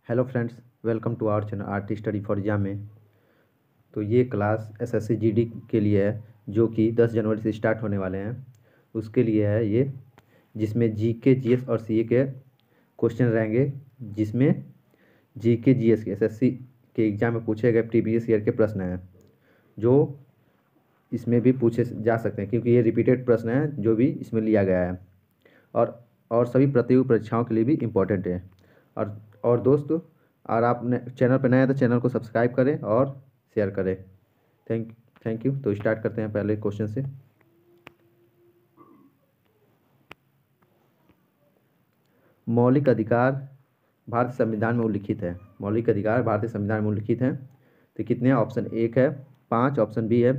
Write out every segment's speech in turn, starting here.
Hello friends, welcome to our channel art study for exam में। तो ये class SSC GD के लिए है, जो कि 10 जनवरी से स्टार्ट होने वाले हैं। उसके लिए है ये, जिसमें जीके जीएस और सीए के क्वेश्चन रहेंगे, जिसमें जीके जीएस के एसएससी के एग्ज़ाम में पूछे गए प्रीवियस ईयर के प्रश्न हैं, जो इसमें भी पूछे जा सकते हैं, क्योंकि ये रिपीटेड प्रश्न हैं जो भी इसमें लिया गया है, और सभी प्रतियोगी परीक्षाओं के लिए भी इम्पोर्टेंट है। और दोस्तों, और आप चैनल पर नए हैं तो चैनल को सब्सक्राइब करें और शेयर करें। Thank you. तो स्टार्ट करते हैं पहले क्वेश्चन से। मौलिक अधिकार भारतीय संविधान में उल्लिखित है। मौलिक अधिकार भारतीय संविधान में उल्लिखित हैं। तो कितने हैं? ऑप्शन 1 है 5, ऑप्शन बी है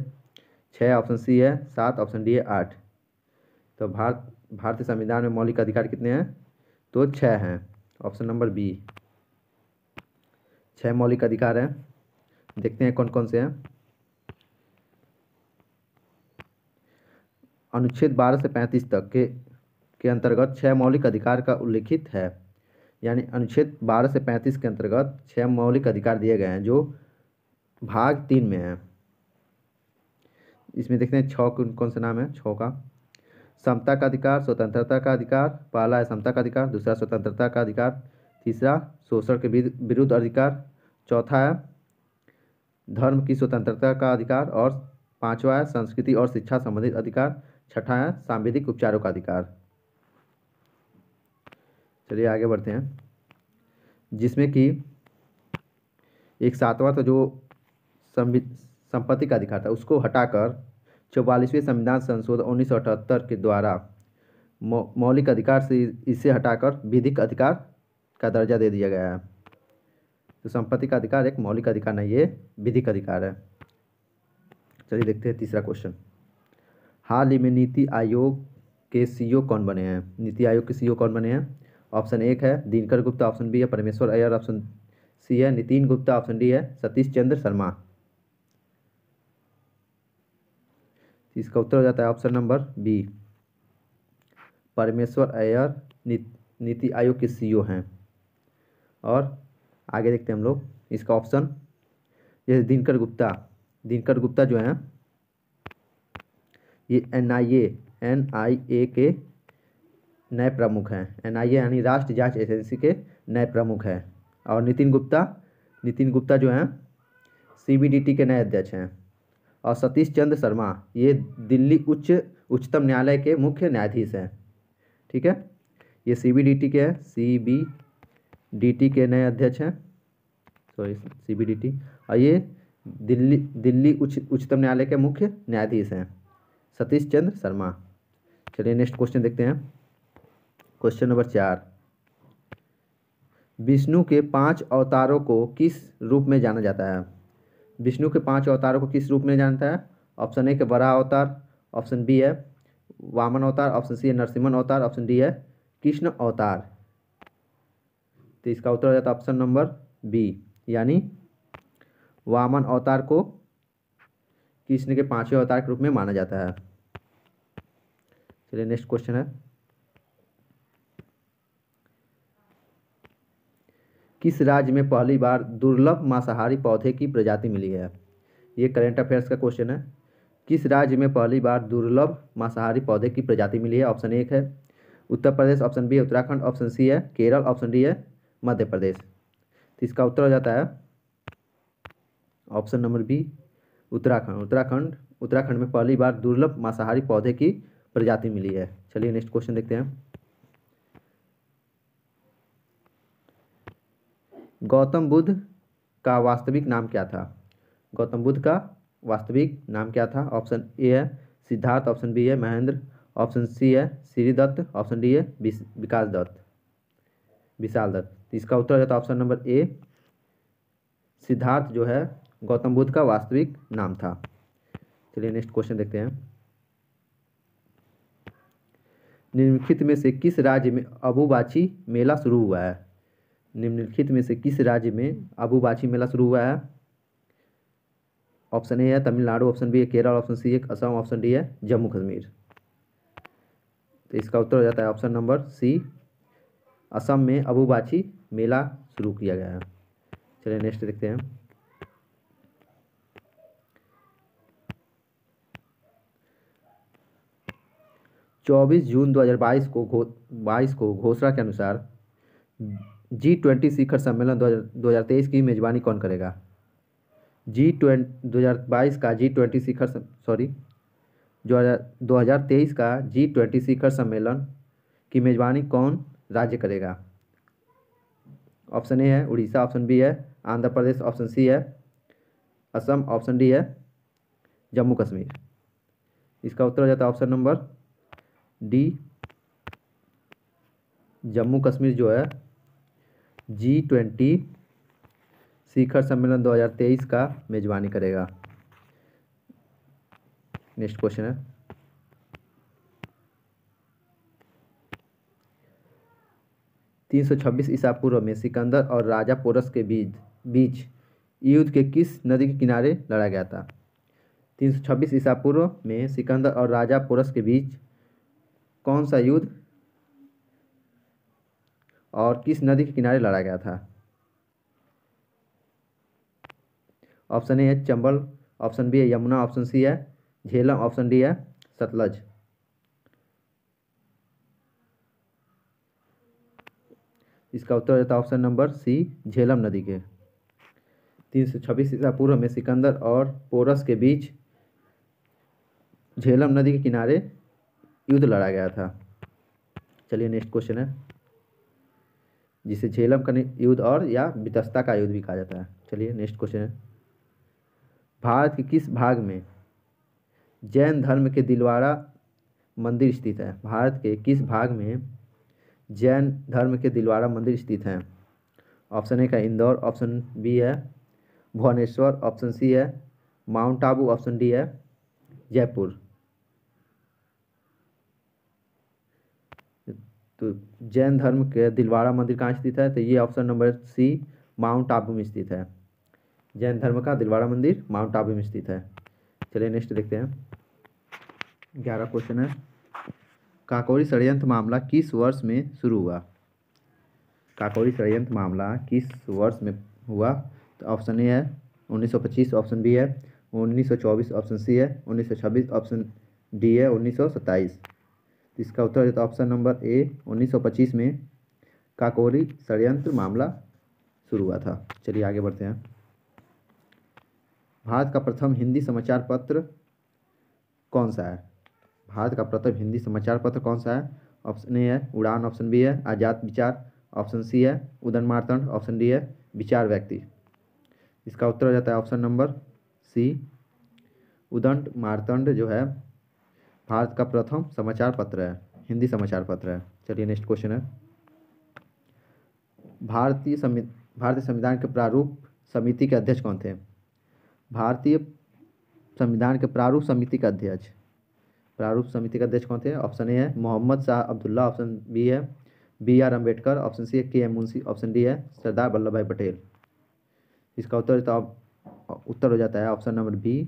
6, ऑप्शन सी है 7, ऑप्शन डी है 8। तो भारतीय संविधान में मौलिक अधिकार कितने हैं? तो 6 हैं। ऑप्शन नंबर बी, 6 मौलिक अधिकार हैं। देखते हैं कौन कौन से हैं। अनुच्छेद 12 से 35 तक के अंतर्गत 6 मौलिक अधिकार का उल्लिखित है। यानी अनुच्छेद 12 से 35 के अंतर्गत 6 मौलिक अधिकार दिए गए हैं, जो भाग 3 में हैं। इसमें देखते हैं 6 कौन से नाम है। 6 का समता का अधिकार, स्वतंत्रता का अधिकार। पहला है समता का अधिकार, दूसरा स्वतंत्रता का अधिकार, तीसरा शोषण के विरुद्ध अधिकार, चौथा है धर्म की स्वतंत्रता का अधिकार, और पांचवा है संस्कृति और शिक्षा संबंधित अधिकार, छठा है सांविधिक उपचारों का अधिकार। चलिए आगे बढ़ते हैं, जिसमें कि एक 7वां तो जो संपत्ति का अधिकार था, उसको हटाकर 44वें संविधान संशोधन 1978 के द्वारा मौलिक अधिकार से इसे हटाकर विधिक अधिकार का दर्जा दे दिया गया है। तो संपत्ति का अधिकार एक मौलिक अधिकार नहीं, ये विधिक अधिकार है। चलिए देखते हैं तीसरा क्वेश्चन। हाल ही में नीति आयोग के सीईओ कौन बने हैं? नीति आयोग के सीईओ कौन बने हैं? ऑप्शन 1 है दिनकर गुप्ता, ऑप्शन बी है परमेश्वर अय्यर, ऑप्शन सी है नितिन गुप्ता, ऑप्शन डी है सतीश चंद्र शर्मा। इसका उत्तर हो जाता है ऑप्शन नंबर बी, परमेश्वर अय्यर नीति आयोग के सीईओ हैं। और आगे देखते हैं हम लोग इसका ऑप्शन। जैसे दिनकर गुप्ता जो हैं, ये एनआईए के नए प्रमुख हैं। एनआईए यानी राष्ट्रीय जांच एजेंसी के नए प्रमुख हैं। और नितिन गुप्ता जो हैं सीबीडीटी के नए अध्यक्ष हैं। और सतीश चंद्र शर्मा ये दिल्ली उच्चतम न्यायालय के मुख्य न्यायाधीश हैं। ठीक है, ये सीबीडीटी के नए अध्यक्ष हैं, सॉरी सीबीडीटी। और ये दिल्ली उच्चतम न्यायालय के मुख्य न्यायाधीश हैं, सतीश चंद्र शर्मा। चलिए नेक्स्ट क्वेश्चन देखते हैं। क्वेश्चन नंबर 4, विष्णु के 5 अवतारों को किस रूप में जाना जाता है? विष्णु के 5 अवतारों को किस रूप में जानता है? ऑप्शन 1 है वराह अवतार, ऑप्शन बी है वामन अवतार, ऑप्शन सी है नरसिम्हा अवतार, ऑप्शन डी है कृष्ण अवतार। तो इसका उत्तर हो जाता है ऑप्शन नंबर बी, यानी वामन अवतार को कृष्ण के 5वें अवतार के रूप में माना जाता है। चलिए नेक्स्ट क्वेश्चन है, किस राज्य में पहली बार दुर्लभ मांसाहारी पौधे की प्रजाति मिली है? ये करंट अफेयर्स का क्वेश्चन है। किस राज्य में पहली बार दुर्लभ मांसाहारी पौधे की प्रजाति मिली है? ऑप्शन 1 है उत्तर प्रदेश, ऑप्शन बी है उत्तराखंड, ऑप्शन सी है केरल, ऑप्शन डी है मध्य प्रदेश। तो इसका उत्तर हो जाता है ऑप्शन नंबर बी, उत्तराखंड में पहली बार दुर्लभ मांसाहारी पौधे की प्रजाति मिली है। चलिए नेक्स्ट क्वेश्चन देखते हैं। गौतम बुद्ध का वास्तविक नाम क्या था? गौतम बुद्ध का वास्तविक नाम क्या था? ऑप्शन ए है सिद्धार्थ, ऑप्शन बी है महेंद्र, ऑप्शन सी है श्रीदत्त, ऑप्शन डी है विशाल दत्त। तो इसका उत्तर हो जाता है ऑप्शन नंबर ए, सिद्धार्थ जो है गौतम बुद्ध का वास्तविक नाम था। चलिए नेक्स्ट क्वेश्चन देखते हैं। निम्नलिखित में से किस राज्य में अबुबाची मेला शुरू हुआ है? निम्नलिखित में से किस राज्य में अबुबाची मेला शुरू हुआ है? ऑप्शन ए है तमिलनाडु, ऑप्शन बी है केरल, ऑप्शन सी है असम, ऑप्शन डी है जम्मू कश्मीर। तो इसका उत्तर हो जाता है ऑप्शन नंबर सी, असम में अबुबाची मेला शुरू किया गया है। चलिए नेक्स्ट देखते हैं। चौबीस जून 2022 को घोषणा के अनुसार G20 शिखर सम्मेलन 2023 की मेजबानी कौन करेगा? G20 2022 का G20 शिखर सॉरी 2023 का G20 शिखर सम्मेलन की मेजबानी कौन राज्य करेगा? ऑप्शन ए है उड़ीसा, ऑप्शन बी है आंध्र प्रदेश, ऑप्शन सी है असम, ऑप्शन डी है जम्मू कश्मीर। इसका उत्तर हो जाता है option number D, Jammu Kashmir जो है G20 शिखर सम्मेलन 2023 का मेजबानी करेगा। नेक्स्ट क्वेश्चन है, तीन सौ छब्बीस ईसा पूर्व में सिकंदर और राजा पोरस के बीच युद्ध के किस नदी के किनारे लड़ा गया था? 326 ईसा पूर्व में सिकंदर और राजा पोरस के बीच कौन सा युद्ध और किस नदी के किनारे लड़ा गया था? ऑप्शन ए है चंबल, ऑप्शन बी है यमुना, ऑप्शन सी है झेलम, ऑप्शन डी है सतलज। इसका उत्तर हो जाता है ऑप्शन नंबर सी, झेलम नदी के। 326 ईसा पूर्व में सिकंदर और पोरस के बीच झेलम नदी के किनारे युद्ध लड़ा गया था। चलिए नेक्स्ट क्वेश्चन है, जिसे झेलम का युद्ध और या वितस्ता का युद्ध भी कहा जाता है। चलिए नेक्स्ट क्वेश्चन है, भारत के किस भाग में जैन धर्म के दिलवाड़ा मंदिर स्थित है? भारत के किस भाग में जैन धर्म के दिलवाड़ा मंदिर स्थित हैं? ऑप्शन ए का इंदौर, ऑप्शन बी है भुवनेश्वर, ऑप्शन सी है माउंट आबू, ऑप्शन डी है जयपुर। तो जैन धर्म के दिलवाड़ा मंदिर कहाँ स्थित है? तो ये option number C Mount Abu में स्थित है। जैन धर्म का दिलवाड़ा मंदिर माउंट आबू में स्थित है। चलिए नेक्स्ट देखते हैं, 11 क्वेश्चन है, काकोरी षड्यंत्र मामला किस वर्ष में शुरू हुआ? काकोरी षड्यंत्र मामला किस वर्ष में हुआ? तो ऑप्शन ए है 1925, ऑप्शन बी है 1924, ऑप्शन सी है 1926, ऑप्शन डी है 1927। इसका उत्तर है ऑप्शन नंबर ए 1925 में काकोरी षड्यंत्र मामला शुरू हुआ था। चलिए आगे बढ़ते हैं, भारत का प्रथम हिंदी समाचार पत्र कौन सा है? भारत का प्रथम हिंदी समाचार पत्र कौन सा है? ऑप्शन ए है उड़ान, ऑप्शन बी है आजाद विचार, ऑप्शन सी है उदन मार्तंड, ऑप्शन डी है विचार व्यक्ति। इसका उत्तर हो जाता है ऑप्शन नंबर सी, उदंड मार्तंड जो है भारत का प्रथम समाचार पत्र है, हिंदी समाचार पत्र है। चलिए नेक्स्ट क्वेश्चन है, भारतीय संविधान के प्रारूप समिति के अध्यक्ष कौन थे? भारतीय संविधान के प्रारूप समिति का अध्यक्ष कौन थे? ऑप्शन ए है मोहम्मद शाह अब्दुल्ला, ऑप्शन बी है BR अम्बेडकर, ऑप्शन सी है KM मुंशी, ऑप्शन डी है सरदार वल्लभ भाई पटेल। इसका उत्तर हो जाता है option number B,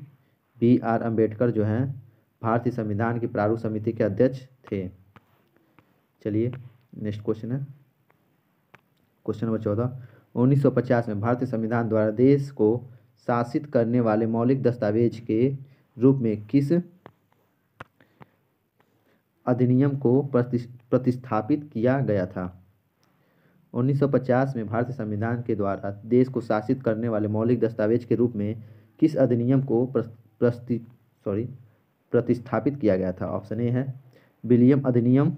BR Ambedkar जो हैं भारतीय संविधान की प्रारूप समिति के अध्यक्ष थे। चलिए नेक्स्ट क्वेश्चन है, क्वेश्चन नंबर 14, 1950 में भारतीय संविधान द्वारा देश को शासित करने वाले मौलिक दस्तावेज के रूप में किस अधिनियम को प्रतिस्थापित किया गया था? 1950 में भारतीय संविधान के द्वारा देश को शासित करने वाले मौलिक दस्तावेज के रूप में किस अधिनियम को प्रतिस्थापित किया गया था? ऑप्शन ए है विलियम अधिनियम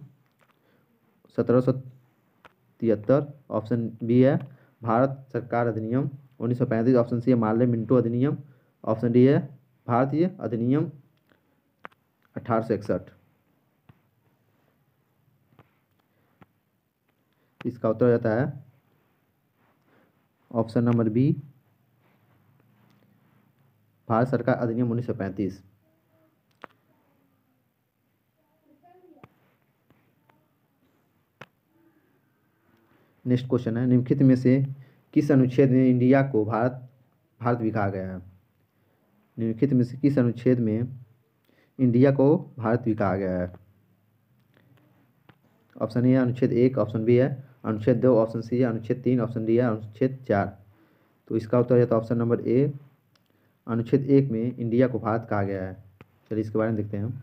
1773, ऑप्शन बी है भारत सरकार अधिनियम 1935, ऑप्शन सी है मार्ले मिंटो अधिनियम, ऑप्शन डी है भारतीय अधिनियम 1861। इसका उत्तर हो जाता है ऑप्शन नंबर बी, भारत सरकार अधिनियम 1935। नेक्स्ट क्वेश्चन है, निम्नलिखित में से किस अनुच्छेद में इंडिया को भारत भी कहा गया है? निम्नलिखित में से किस अनुच्छेद में इंडिया को भारत भी कहा गया है? ऑप्शन ए अनुच्छेद 1, ऑप्शन बी है अनुच्छेद 2 ऑप्शन सी है, अनुच्छेद 3 ऑप्शन डी है, अनुच्छेद 4। तो इसका उत्तर हो जाता है ऑप्शन नंबर ए, अनुच्छेद 1 में इंडिया को भारत कहा गया है। चलिए इसके बारे में देखते हैं हम।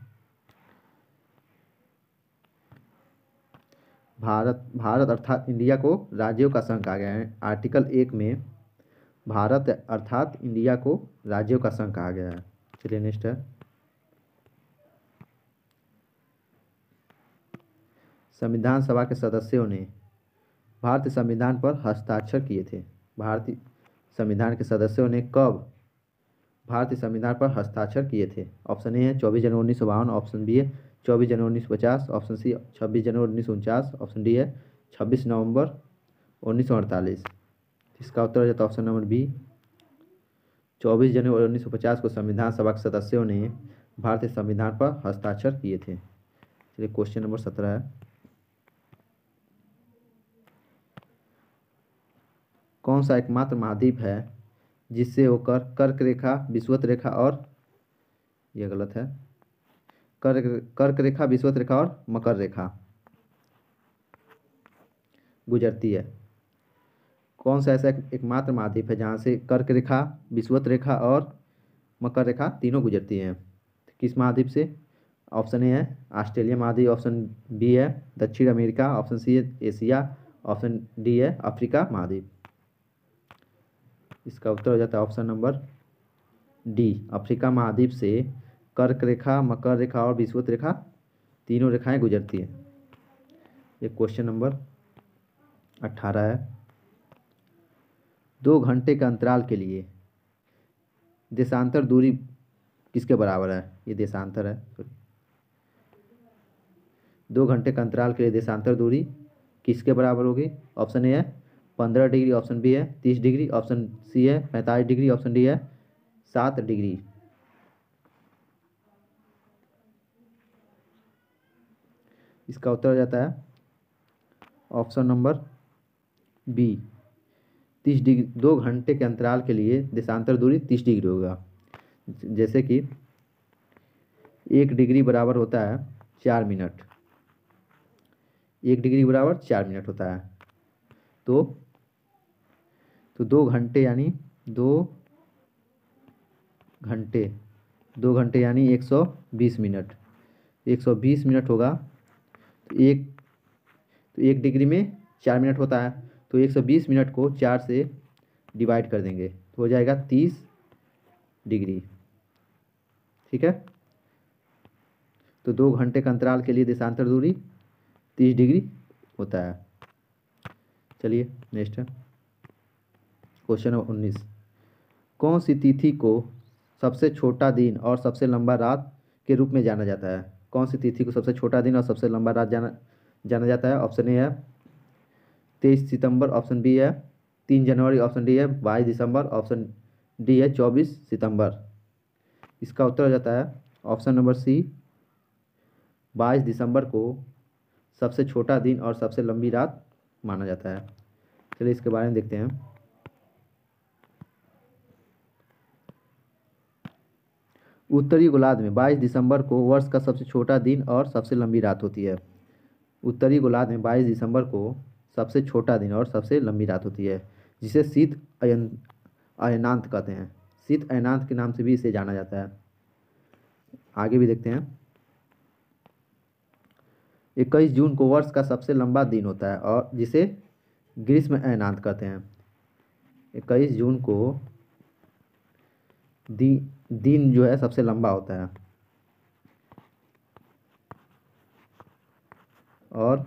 भारत अर्थात इंडिया को राज्यों का संघ कहा गया है। आर्टिकल 1 में भारत अर्थात इंडिया को राज्यों का संघ कहा गया है। चलिए नेक्स्ट है, संविधान सभा के सदस्यों ने भारतीय संविधान पर हस्ताक्षर किए थे। भारतीय संविधान के सदस्यों ने कब भारतीय संविधान पर हस्ताक्षर किए थे? ऑप्शन ए है 24 जनवरी 1952, ऑप्शन बी है 24 जनवरी 1950, ऑप्शन सी 26 जनवरी 1949, ऑप्शन डी है 26 नवंबर 1948। इसका उत्तर हो जाता है ऑप्शन नंबर बी, 24 जनवरी 1950 को संविधान सभा के सदस्यों ने भारतीय संविधान पर हस्ताक्षर किए थे। चलिए क्वेश्चन नंबर 17 है, कौन सा एकमात्र महाद्वीप है जिससे होकर कर्क रेखा, विषुवत रेखा और, यह गलत है, कर्क रेखा, विषुवत रेखा और मकर रेखा गुजरती है? कौन सा ऐसा एकमात्र महाद्वीप है जहाँ से कर्क रेखा, विषुवत रेखा और मकर रेखा तीनों गुजरती हैं? किस महाद्वीप से? ऑप्शन ए है ऑस्ट्रेलिया महाद्वीप, ऑप्शन बी है दक्षिण अमेरिका, ऑप्शन सी है एशिया, ऑप्शन डी है अफ्रीका महाद्वीप। इसका उत्तर हो जाता है ऑप्शन नंबर डी, अफ्रीका महाद्वीप से कर्क रेखा, मकर रेखा और विषुवत रेखा तीनों रेखाएं गुजरती हैं। ये क्वेश्चन नंबर 18 है, 2 घंटे के अंतराल के लिए देशांतर दूरी किसके बराबर है? ये देशांतर है, 2 घंटे के अंतराल के लिए देशांतर दूरी किसके बराबर होगी? ऑप्शन ए है 15 डिग्री, ऑप्शन बी है 30 डिग्री, ऑप्शन सी है 45 डिग्री, ऑप्शन डी है 7 डिग्री। इसका उत्तर हो जाता है ऑप्शन नंबर बी, 30 डिग्री। 2 घंटे के अंतराल के लिए देशांतर दूरी 30 डिग्री होगा। जैसे कि 1 डिग्री बराबर होता है 4 मिनट, 1 डिग्री बराबर 4 मिनट होता है। तो 2 घंटे यानी 2 घंटे यानी 120 मिनट, 120 मिनट होगा। तो 1 डिग्री में 4 मिनट होता है, तो 120 मिनट को 4 से डिवाइड कर देंगे तो हो जाएगा 30 डिग्री। ठीक है, तो 2 घंटे का अंतराल के लिए देशांतर दूरी 30 डिग्री होता है। चलिए नेक्स्ट है क्वेश्चन नंबर 19, कौन सी तिथि को सबसे छोटा दिन और सबसे लंबा रात के रूप में जाना जाता है? कौन सी तिथि को सबसे छोटा दिन और सबसे लंबा रात जाना जाता है? ऑप्शन ए है 23 सितंबर, ऑप्शन बी है 3 जनवरी, ऑप्शन डी है 22 दिसंबर, ऑप्शन डी है 24 सितंबर। इसका उत्तर हो जाता है ऑप्शन नंबर सी, 22 दिसंबर को सबसे छोटा दिन और सबसे लंबी रात माना जाता है। चलिए इसके बारे में देखते हैं। उत्तरी गोलार्ध में 22 दिसंबर को वर्ष का सबसे छोटा दिन और सबसे लंबी रात होती है। उत्तरी गोलार्ध में 22 दिसंबर को सबसे छोटा दिन और सबसे लंबी रात होती है, जिसे शीत अयनांत कहते हैं। शीत अयनांत के नाम से भी इसे जाना जाता है। आगे भी देखते हैं। 21 जून को वर्ष का सबसे लंबा दिन होता है और जिसे ग्रीष्म अयनांत कहते हैं। 21 जून को दिन जो है सबसे लंबा होता है और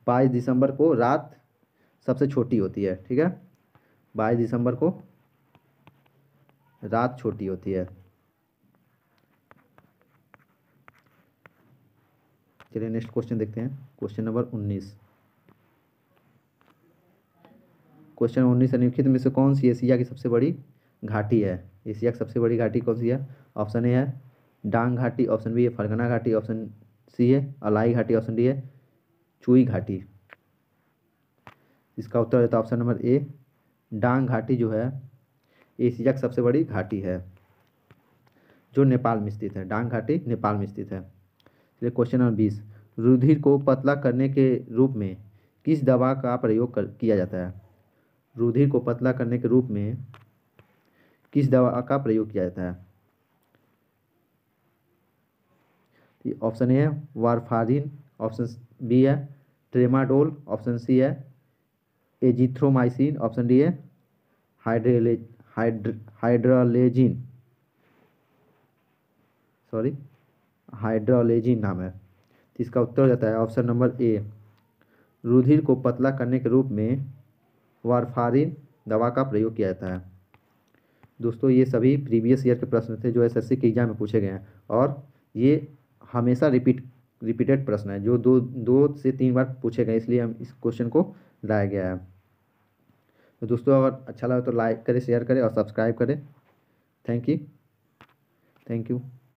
22 दिसंबर को रात सबसे छोटी होती है। ठीक है, 22 दिसंबर को रात छोटी होती है। चलिए नेक्स्ट क्वेश्चन देखते हैं, क्वेश्चन नंबर 19। क्वेश्चन 19 निम्नलिखित में से कौन सी एशिया की सबसे बड़ी घाटी है? एशिया की सबसे बड़ी घाटी कौन सी है? ऑप्शन ए है डांग घाटी, ऑप्शन बी है फरगना घाटी, ऑप्शन सी है अलाई घाटी, ऑप्शन डी है चुई घाटी। इसका उत्तर होता है ऑप्शन नंबर ए, डांग घाटी जो है एशिया की सबसे बड़ी घाटी है, जो नेपाल में स्थित है। डांग घाटी नेपाल में स्थित है। चलिए क्वेश्चन नंबर 20, रुधिर को पतला करने के रूप में किस दवा का प्रयोग किया जाता है? रुधिर को पतला करने के रूप में किस दवा का प्रयोग किया जाता है? ऑप्शन ए है वारफारिन, ऑप्शन बी है ट्रेमाडोल, ऑप्शन सी है एजिथ्रोमाइसिन, ऑप्शन डी है हाइड्रोलेजिन हाइड्रोलेजिन नाम है। तो इसका उत्तर हो जाता है ऑप्शन नंबर ए, रुधिर को पतला करने के रूप में वारफारिन दवा का प्रयोग किया जाता है। दोस्तों ये सभी प्रीवियस ईयर के प्रश्न थे जो एसएससी के एग्जाम में पूछे गए हैं और ये हमेशा रिपीटेड प्रश्न है जो दो से तीन बार पूछे गए, इसलिए हम इस क्वेश्चन को लाया गया है। तो दोस्तों अगर अच्छा लगा तो लाइक करें, शेयर करें और सब्सक्राइब करें। Thank you.